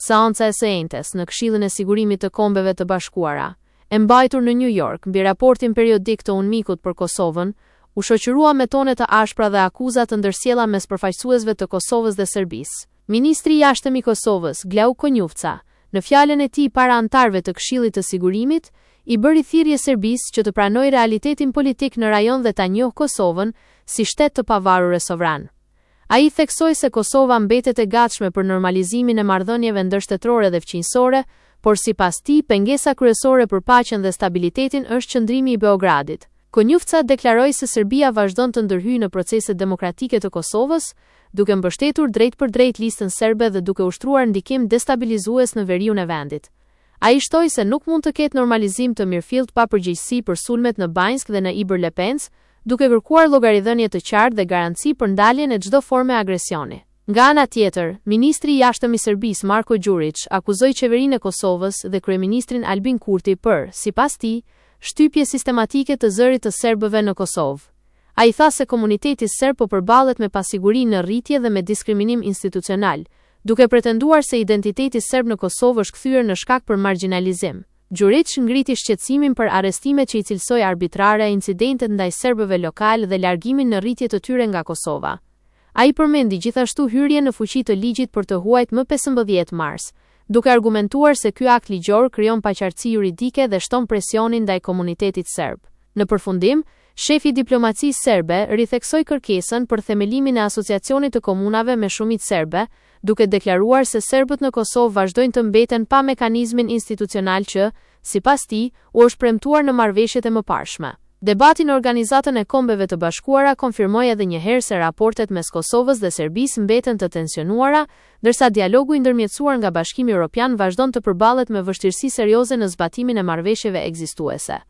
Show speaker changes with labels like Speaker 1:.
Speaker 1: Seanca e së njëjtës në Këshillin e Sigurimit të Kombeve të Bashkuara, e mbajtur në New York mbi raportin periodik të UNMIK-ut për Kosovën, u shoqërua me tone të ashpra dhe akuza të ndërsjella mes përfaqësuesve të Kosovës dhe Serbisë. Ministri i Jashtëm i Kosovës, Glau Konjufca, në fjalën e tij para anëtarëve të Këshillit të Sigurimit, i bëri thirrje Serbisë që të pranojë realitetin politik në rajon dhe ta njohë Kosovën si shtet të pavarur e sovran. Ai theksoi se Kosova mbetet e gatshme për normalizimin e marrëdhënieve ndërshtetërore dhe fqinjësore, por sipas tij pengesa kryesore për paqen dhe stabilitetin është qëndrimi i Beogradit. Konjufca deklaroi se Serbia vazhdon të ndërhyjë në proceset demokratike të Kosovës, duke mbështetur drejt për drejt listën serbe dhe duke ushtruar ndikim destabilizues në veriun e vendit. Ai shtoi se nuk mund të ketë normalizim të mirëfillt pa përgjegjësi për sulmet në Banjsk dhe në Ibër Lepenc, duke kërkuar llogaridhënie të qartë dhe garanci për ndaljen e çdo forme agresioni. Nga ana tjetër, ministri i Jashtëm i Serbisë Marko Đurić akuzoi qeverinë e Kosovës dhe kryeministrin Albin Kurti për, sipas tij, shtypje sistematike të zërit të serbëve në Kosovë. Ai tha se komuniteti serb po përballet me pasiguri në rritje dhe me diskriminim institucional, duke pretenduar se identiteti serb në Kosovë është kthyer në shkak për marginalizim. Đurić ngriti shqetësimin për arrestimet që i cilësoi arbitrare, incidentet ndaj serbëve lokal dhe largimin në rritje të tyre nga Kosova. Ai përmendi gjithashtu hyrjen në fuqi të ligjit për të huajt më 15 mars, duke argumentuar se ky akt ligjor krijon paqartësi juridike dhe shton presionin ndaj komunitetit serb. Në përfundim, shefi i diplomacisë serbe ritheksoi kërkesën për themelimin e asociacionit të komunave me shumicë serbe, duke deklaruar se serbët në Kosovë vazhdojnë të mbeten pa mekanizmin institucional që, sipas tij, u është premtuar në marrëveshjet e mëparshme. Debati në Organizatën e Kombeve të Bashkuara konfirmoi edhe një herë se raportet mes Kosovës dhe Serbisë mbeten të tensionuara, ndërsa dialogu i ndërmjetësuar nga Bashkimi Evropian vazhdon të përballet me vështirësi serioze në zbatimin e marrëveshjeve ekzistuese.